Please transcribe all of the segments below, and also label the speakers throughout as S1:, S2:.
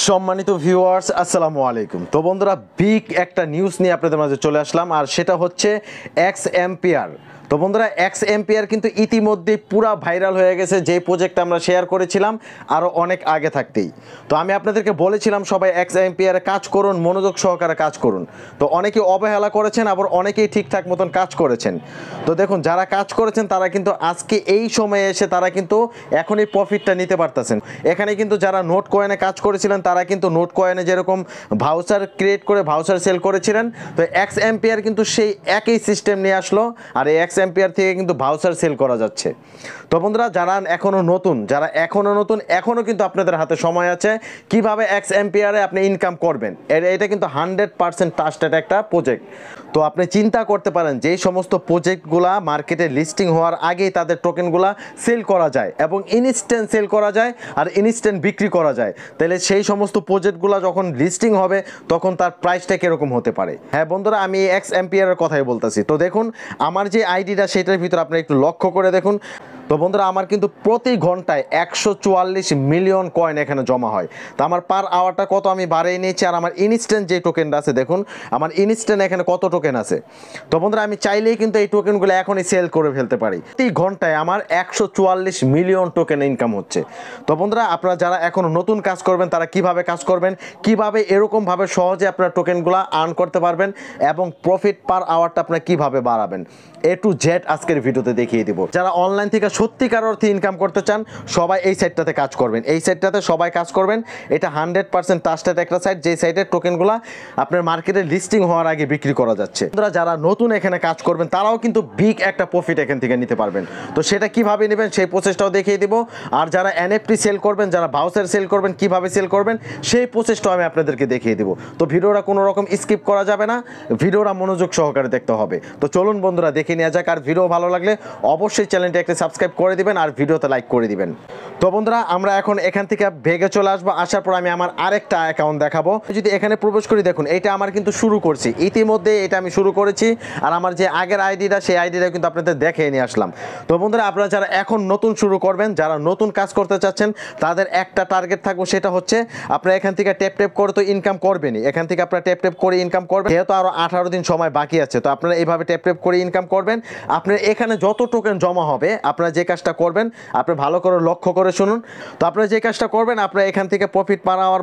S1: সম্মানিত ভিউয়ার্স আসসালামু আলাইকুম। তো বন্ধুরা, বিগ একটা নিউজ নিয়ে আপনাদের মাঝে চলে আসলাম, আর সেটা হচ্ছে এক্স এম্পিয়ার। তো বন্ধুরা, এক্স এম্পিয়ার কিন্তু ইতিমধ্যেই পুরা ভাইরাল হয়ে গেছে, যে প্রজেক্ট আমরা শেয়ার করেছিলাম আরও অনেক আগে থাকতেই। তো আমি আপনাদেরকে বলেছিলাম সবাই এক্স এম্পিয়ারে কাজ করুন, মনোযোগ সহকারে কাজ করুন। তো অনেকেই অবহেলা করেছেন, আবার অনেকেই ঠিকঠাক মতন কাজ করেছেন। তো দেখুন, যারা কাজ করেছেন তারা কিন্তু আজকে এই সময়ে এসে তারা কিন্তু এখনই প্রফিটটা নিতে পারতেছেন। এখানে কিন্তু যারা নোট কয়েনে কাজ করেছিলেন তারা কিন্তু নোট কয়েনে যেরকম ভাউচার ক্রিয়েট করে ভাউচার সেল করেছিলেন, তো এক্স এম্পিয়ার কিন্তু সেই একই সিস্টেম নিয়ে আসলো, আর এই এক্স এম্পিয়ার থেকে কিন্তু ভাউচার সেল করা যাচ্ছে। তো বন্ধুরা, যারা এখনও নতুন এখনও কিন্তু আপনাদের হাতে সময় আছে কিভাবে এক্স এম্পিয়ারে আপনি ইনকাম করবেন। এটা কিন্তু 100% ট্রাস্টেড একটা প্রজেক্ট। তো আপনি চিন্তা করতে পারেন, যেই সমস্ত প্রজেক্টগুলা মার্কেটে লিস্টিং হওয়ার আগেই তাদের টোকেনগুলা সেল করা যায় এবং ইনস্ট্যান্ট সেল করা যায় আর ইনস্ট্যান্ট বিক্রি করা যায়, তাহলে সেই সমস্ত প্রজেক্টগুলো যখন লিস্টিং হবে তখন তার প্রাইসটা কীরকম হতে পারে। হ্যাঁ বন্ধুরা, আমি এক্স এম্পিয়ারের কথাই বলতেছি। তো দেখুন, আমার যে আইডিটা সেটার ভিতরে আপনি একটু লক্ষ্য করে দেখুন। তো বন্ধুরা, আমার কিন্তু প্রতি ঘন্টায় 144 মিলিয়ন কয়েন এখানে জমা হয়। তো আমার পার আওয়ারটা কত আমি বাড়িয়ে নিয়েছি, আর আমার ইনস্ট্যান্ট যে টোকেনটা আছে দেখুন, আমার ইনস্ট্যান্ট এখানে কত টোকেন আছে। তো বন্ধুরা, আমি চাইলেই কিন্তু এই টোকেনগুলো এখনই সেল করে ফেলতে পারি। প্রতি ঘন্টায় আমার 144 মিলিয়ন টোকেন ইনকাম হচ্ছে। তো বন্ধুরা, আপনারা যারা এখনও নতুন কাজ করবেন তারা কিভাবে কাজ করবেন, কিভাবে এরকমভাবে সহজে আপনারা টোকেনগুলো আর্ন করতে পারবেন এবং প্রফিট পার আওয়ারটা আপনারা কিভাবে বাড়াবেন, এ টু জেড আজকের ভিডিওতে দেখিয়ে দিব। যারা অনলাইন থেকে সত্যিকার অর্থে ইনকাম করতে চান সবাই এই সাইটটাতে কাজ করবেন, এই সাইটটাতে সবাই কাজ করবেন। এটা 100% ট্রাস্টেড একটা সাইট, যে সাইটের টোকেনগুলো আপনার মার্কেটে লিস্টিং হওয়ার আগে বিক্রি করা যাচ্ছে। যারা নতুন এখানে কাজ করবেন তারাও কিন্তু বিগ একটা প্রফিট এখান থেকে নিতে পারবেন। তো সেটা কিভাবে নেবেন সেই প্রসেসটাও দেখিয়ে দিব। আর যারা এনএফটি সেল করবেন, যারা ভাউচার সেল করবেন, কিভাবে সেল করবেন সেই প্রসেসটাও আমি আপনাদেরকে দেখিয়ে দিব। তো ভিডিওটা কোনো রকম স্কিপ করা যাবে না, ভিডিওটা মনোযোগ সহকারে দেখতে হবে। তো চলুন বন্ধুরা, দেখে নেওয়া যাক। আর ভিডিও ভালো লাগলে অবশ্যই চ্যানেলটি একটা সাবস্ক্রাইব করে দিবেন আর ভিডিওতে লাইক করে দিবেন। তো বন্ধুরা, আমরা এখন এখান থেকে ভেগে চলে আসবো। আসার পর আমি আমার আরেকটা অ্যাকাউন্ট দেখাবো। যদি এখানে প্রবেশ করি, দেখুন এটা আমার কিন্তু শুরু করছি ইতিমধ্যে, এটা আমি শুরু করেছি। আর আমার যে আগের আইডিটা সেই আইডিটা কিন্তু আপনাদের দেখে নিয়ে আসলাম। তো বন্ধুরা, আপনারা যারা এখন নতুন শুরু করবেন, যারা নতুন কাজ করতে চাচ্ছেন, তাদের একটা টার্গেট থাকবে, সেটা হচ্ছে আপনারা এখান থেকে ট্যাপ করে তো ইনকাম করবেনই। এখান থেকে আপনারা ট্যাপ করে ইনকাম করবেন, যেহেতু আরও 18 দিন সময় বাকি আছে। তো আপনারা এইভাবে ট্যাপ করে ইনকাম করবেন। আপনার এখানে যত টোকেন জমা হবে, আপনারা যে কাজটা করবেন, আপনি ভালো করে লক্ষ্য করে শুনুন। তো আপনারা যে কাজটা করবেন, আপনারা এখান থেকে প্রফিট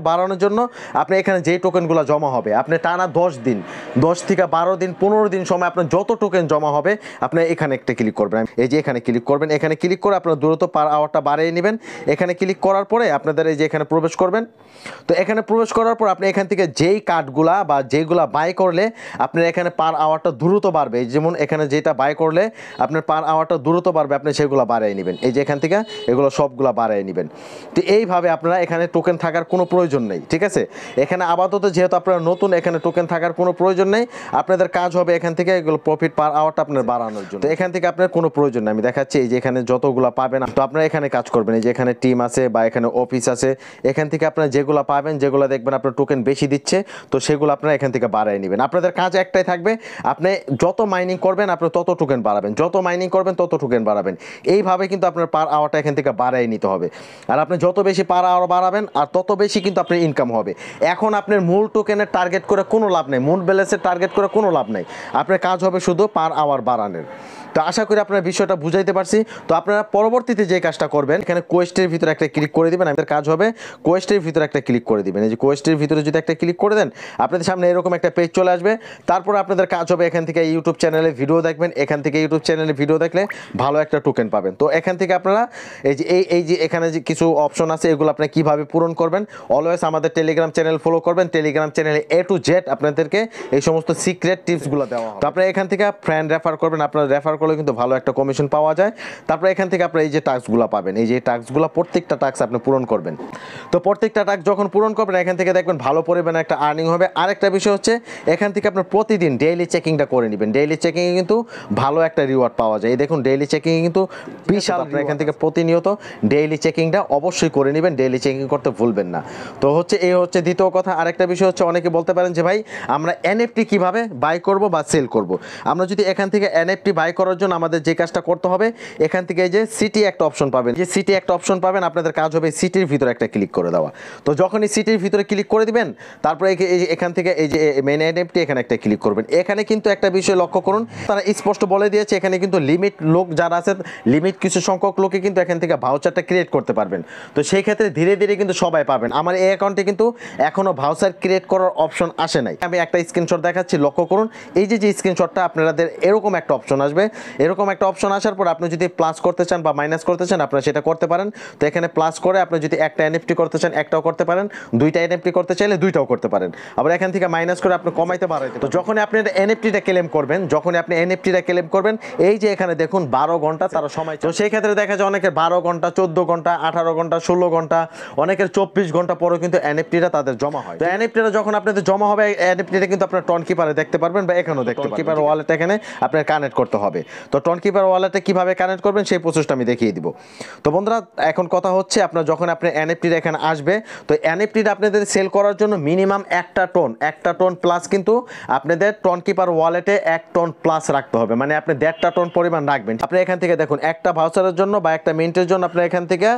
S1: বাড়ানোর জন্য আপনি এখানে যেই টোকেনগুলো জমা হবে, আপনি টানা 10 দিন, 10 থেকে 12 দিন, 15 দিন সময় আপনার যত টোকেন জমা হবে, আপনি এখানে একটা ক্লিক করবেন। এই যে এখানে ক্লিক করবেন, এখানে ক্লিক করে আপনার দ্রুত পার আওয়ারটা বাড়িয়ে নেবেন। এখানে ক্লিক করার পরে আপনাদের এই যে এখানে প্রবেশ করবেন। তো এখানে প্রবেশ করার পর আপনি এখান থেকে যেই কার্ডগুলা বা যেগুলা বাই করলে আপনার এখানে পার আওয়ারটা দ্রুত বাড়বে, যেমন এখানে যেটা বাই করলে আপনার পার আওয়ারটা দ্রুত বাড়বে, আপনি সেগুলো বাড়িয়ে নেবেন। এই যে এখান থেকে এগুলো সবগুলো বাড়িয়ে নেবেন। তো এইভাবে আপনারা এখানে টোকেন থাকার কোনো প্রয়োজন নেই, ঠিক আছে। এখানে আপাতত যেহেতু আপনারা নতুন, এখানে টোকেন থাকার কোনো প্রয়োজন নেই। আপনাদের কাজ হবে এখান থেকে এগুলো প্রফিট পার আওয়ারটা আপনার বাড়ানোর জন্য। তো এখান থেকে আপনার কোনো প্রয়োজন নেই, আমি দেখাচ্ছি। এই যে এখানে যতগুলো পাবেন, তো আপনারা এখানে কাজ করবেন। এই যে এখানে টিম আছে বা এখানে অফিস আছে, এখান থেকে আপনারা যেগুলো পাবেন, যেগুলো দেখবেন আপনার টোকেন বেশি দিচ্ছে, তো সেগুলো আপনারা এখান থেকে বাড়িয়ে নেবেন। আপনাদের কাজ একটাই থাকবে, আপনি যত মাইনিং করবেন আপনি তত টোকেন বাড়াবেন, যত মাইনিং করবেন তত টোকেন বাড়াবেন। এইভাবে কিন্তু আপনার পার আওয়ারটা এখান থেকে বাড়াই নিতে হবে। আর আপনি যত বেশি পার আওয়ার বাড়াবেন আর তত বেশি কিন্তু আপনার ইনকাম হবে। এখন আপনার মূল টোকেনের টার্গেট করে কোনো লাভ নেই, মূল ব্যালেন্সের টার্গেট করে কোনো লাভ নেই। আপনার কাজ হবে শুধু পার আওয়ার বাড়ানোর। তো আশা করি আপনার বিষয়টা বুঝাইতে পারছি। তো আপনারা পরবর্তীতে যে কাজটা করবেন, এখানে কোয়েস্টের ভিতরে একটা ক্লিক করে দিবেন। আপনাদের কাজ হবে কোয়েস্টের ভিতরে একটা ক্লিক করে দিবেন। এই যে কোয়েস্টের ভিতরে যদি একটা ক্লিক করে দেন, আপনাদের সামনে এরকম একটা পেজ চলে আসবে। তারপর আপনাদের কাজ হবে এখান থেকে ইউটিউব চ্যানেলে ভিডিও দেখবেন। এখান থেকে ইউটিউব চ্যানেলে ভিডিও দেখলে ভালো একটা টোকেন পাবেন। তো এখান থেকে আপনারা এই যে এখানে যে কিছু অপশন আছে, এগুলো আপনারা কীভাবে পূরণ করবেন, অলওয়েজ আমাদের টেলিগ্রাম চ্যানেল ফলো করবেন। টেলিগ্রাম চ্যানেলে এ টু জেড আপনাদেরকে এই সমস্ত সিক্রেট টিপসগুলো দেওয়া হবে। তো আপনারা এখান থেকে ফ্রেন্ড রেফার করবেন, আপনারা রেফার করলে কিন্তু ভালো একটা কমিশন পাওয়া যায়। তারপরে এখান থেকে আপনারা এই যে টাস্কগুলো পাবেন, এই যে টাস্কগুলো প্রত্যেকটা টাস্ক আপনি পূরণ করবেন। তো প্রত্যেকটা টাস্ক যখন পূরণ করবেন, এখান থেকে দেখবেন ভালো পরিমাণে একটা আর্নিং হবে। আরেকটা বিষয় হচ্ছে, এখান থেকে আপনার প্রতিদিন ডেইলি চেকিংটা করে নেবেন। ডেইলি চেকিংয়ে কিন্তু ভালো একটা রিওয়ার্ড পাওয়া যায়। এই দেখুন, ডেইলি চেকিংয়ে কিন্তু বিশাল। আপনার এখান থেকে প্রতিনিয়ত ডেইলি চেকিংটা অবশ্যই করে নেবেন, ডেইলি চেকিং করতে ভুলবেন না। তো এই হচ্ছে দ্বিতীয় কথা। আরেকটা বিষয় হচ্ছে, অনেকে বলতে পারেন যে ভাই আমরা এনএফটি কিভাবে বাই করব বা সেল করব। আমরা যদি এখান থেকে এনএফটি বাই করার করার জন্য আমাদের যে কাজটা করতে হবে, এখান থেকে এই যে সিটি একটা অপশন পাবেন, যে সিটি একটা অপশন পাবেন, আপনাদের কাজ হবে সিটির ভিতরে একটা ক্লিক করে দেওয়া। তো যখনই সিটির ভিতরে ক্লিক করে দিবেন, তারপরে এখান থেকে এই যে মেইন এনএফটি এখানে একটা ক্লিক করবেন। এখানে কিন্তু একটা বিষয় লক্ষ্য করুন, তারা স্পষ্ট বলে দিয়েছে এখানে কিন্তু লিমিট লোক যারা আছে, লিমিট কিছু সংখ্যক লোকে কিন্তু এখান থেকে ভাউচারটা ক্রিয়েট করতে পারবেন। তো সেই ক্ষেত্রে ধীরে ধীরে কিন্তু সবাই পাবেন। আমার এই অ্যাকাউন্টে কিন্তু এখনো ভাউচার ক্রিয়েট করার অপশন আসে নাই। আমি একটা স্ক্রিনশট দেখাচ্ছি, লক্ষ্য করুন। এই যে স্ক্রিনশটটা আপনাদের এরকম একটা অপশন আসবে, এরকম একটা অপশন আসার পর আপনি যদি প্লাস করতে চান বা মাইনাস করতে চান, আপনারা সেটা করতে পারেন। তো এখানে প্লাস করে আপনি যদি একটা এনএফটি করতে চান একটাও করতে পারেন, দুইটা এনএফটি করতে চাইলে দুইটাও করতে পারেন। আবার এখান থেকে মাইনাস করে আপনি কমাইতে বাড়াইতে। তো যখনই আপনি এনএফটিটা ক্লেম করবেন, এই যে এখানে দেখুন 12 ঘন্টা তারা সময়। তো সেই ক্ষেত্রে দেখা যায় অনেকের 12 ঘন্টা, 14 ঘন্টা, 18 ঘন্টা, 16 ঘন্টা, অনেকের 24 ঘন্টা পরেও কিন্তু এনএফটিটা তাদের জমা হয়। তো এনএফটিটা যখন আপনাদের জমা হবে, এনএফটিটা কিন্তু আপনার টনকিপারে দেখতে পারবেন বা এখানেও দেখতে পারবেন। টনকিপার ওয়ালেট এখানে আপনার কানেক্ট করতে হবে। তো টনকিপার ওয়ালেটে কিভাবে কানেক্ট করবেন সেই প্রসেসটা আমি দেখিয়ে দিব। তো বন্ধুরা, এখন কথা হচ্ছে আপনার যখন আপনার এনএফটিটা এখানে আসবে, তো এনএফটিটা আপনাদের সেল করার জন্য মিনিমাম একটা টন প্লাস কিন্তু আপনাদের টনকিপার ওয়ালেটে 1 টন প্লাস রাখতে হবে। মানে আপনি 1.5 টন পরিমাণ রাখবেন। আপনি এখান থেকে দেখুন একটা ভাউচারের জন্য বা একটা মিন্টের জন্য আপনার এখান থেকে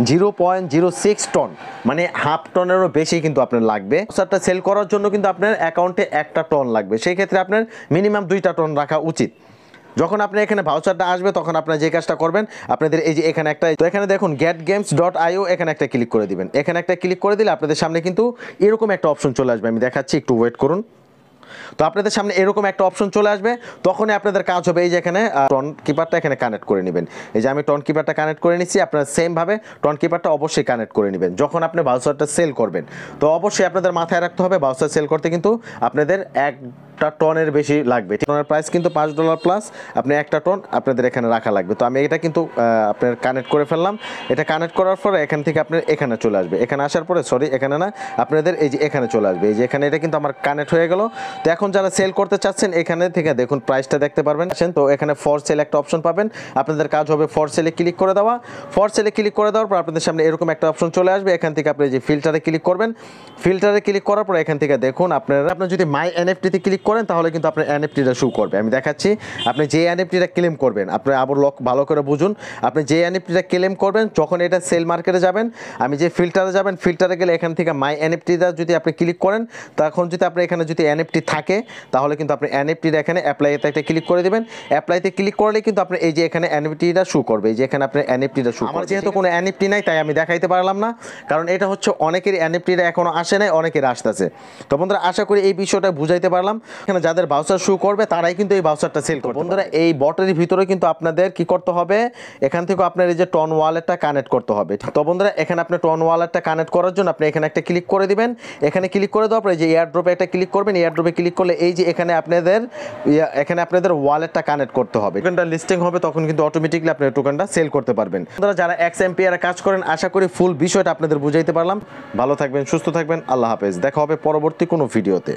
S1: 0.06 টন, মানে হাফ টনেরও বেশি কিন্তু আপনার লাগবে। ভাউচারটা সেল করার জন্য কিন্তু আপনার অ্যাকাউন্টে 1 টন লাগবে। সেই ক্ষেত্রে আপনার মিনিমাম 2 টন রাখা উচিত। যখন আপনি এখানে ভাউচারটা আসবে, তখন আপনারা যে কাজটা করবেন, আপনাদের এই যে এখানে একটা, তো এখানে দেখুন getgames.io, এখানে একটা ক্লিক করে দিবেন। এখানে একটা ক্লিক করে দিলে আপনাদের সামনে কিন্তু এরকম একটা অপশন চলে আসবে। আমি দেখাচ্ছি, একটু ওয়েট করুন। তো আপনাদের সামনে এরকম একটা অপশন চলে আসবে। তখনই আপনাদের কাজ হবে এই যে এখানে টন কিপারটা এখানে কানেক্ট করে নেবেন। এই যে আমি টন কিপারটা কানেক্ট করে নিচ্ছি, আপনারা সেম ভাবে টন কিপারটা অবশ্যই কানেক্ট করে নেবেন যখন আপনি ভাউচারটা সেল করবেন। তো অবশ্যই আপনাদের মাথায় রাখতে হবে, ভাউচার সেল করতে কিন্তু আপনাদের 1 টনের বেশি লাগবে। টনের প্রাইস কিন্তু $5 প্লাস, আপনি 1 টন আপনাদের এখানে রাখা লাগবে। তো আমি এটা কিন্তু আপনার কানেক্ট করে ফেললাম। এটা কানেক্ট করার পরে এখান থেকে আপনার এখানে চলে আসবে। এখানে আসার পরে এখানে না, আপনাদের এই যে এখানে চলে আসবে। এই যে এখানে এটা কিন্তু আমার কানেক্ট হয়ে গেল। তো এখন যারা সেল করতে চাচ্ছেন, এখানে থেকে দেখুন প্রাইসটা দেখতে পারবেন। তো এখানে ফর সেল একটা অপশন পাবেন। আপনাদের কাজ হবে ফর সেলে ক্লিক করে দেওয়া। ফর সেলে ক্লিক করে দেওয়ার পর আপনাদের সামনে এরকম একটা অপশন চলে আসবে। এখান থেকে আপনি যে ফিল্টারে ক্লিক করবেন। ফিল্টারে ক্লিক করার পর এখান থেকে দেখুন আপনি যদি মাই এনএফটিতে ক্লিক করেন, তাহলে কিন্তু আপনার এনএফটিটা শো করবে। আমি দেখাচ্ছি, আপনি যে এনএফটিটা ক্লেম করবেন, আপনি আবার ভালো করে বুঝুন। আপনি যে এনএফটিটা ক্লেম করবেন, যখন এটা সেল মার্কেটে যাবেন, আমি যে ফিল্টারে যাবেন, ফিল্টারে গেলে এখান থেকে মাই এনএফটিটা যদি আপনি ক্লিক করেন, তখন যদি আপনার এখানে যদি এনএফটি থাকে, তাহলে কিন্তু আপনি এনএফটিটা এখানে অ্যাপ্লাইতে একটা ক্লিক করে দেবেন। অ্যাপ্লাইতে ক্লিক করলে কিন্তু আপনি এই যে এখানে এনএফটিটা শো করবে। এই যে এখানে আপনার এনএফটিটা শো। আমার যেহেতু কোনো এনএফটি নাই, তাই আমি দেখাইতে পারলাম না, কারণ এটা হচ্ছে অনেকের এনএফটিটা এখনো আসে নাই, অনেকের আসতেছে। তো বন্ধুরা, আশা করি এই বিষয়টা বুঝাইতে পারলাম। এখানে যাদের ভাউচার শো করবে, তারাই কিন্তু এই ভাউচারটা সেল করবে। বন্ধুরা, এই বটের ভিতরে কিন্তু আপনাদের কি করতে হবে, এখান থেকে আপনার এই যে টন ওয়ালেটটা কানেক্ট করতে হবে। তো বন্ধুরা, এখানে আপনি টন ওয়ালেটটা কানেক্ট করার জন্য আপনি এখানে একটা ক্লিক করে দিবেন। এখানে ক্লিক করে দেওয়ার পরে যে এয়ারড্রপে একটা ক্লিক করবেন। এয়ারড্রপে ক্লিক করলে এই যে এখানে আপনাদের ওয়ালেটটা কানেক্ট করতে হবে। টোকেনটা লিস্টিং হবে, তখন কিন্তু অটোমেটিকলি আপনি টোকেনটা সেল করতে পারবেন। বন্ধুরা, যারা XMPR কাজ করেন, আশা করি ফুল বিষয়টা আপনাদের বুঝাইতে পারলাম। ভালো থাকবেন, সুস্থ থাকবেন, আল্লাহ হাফেজ। দেখা হবে পরবর্তী কোনো ভিডিওতে।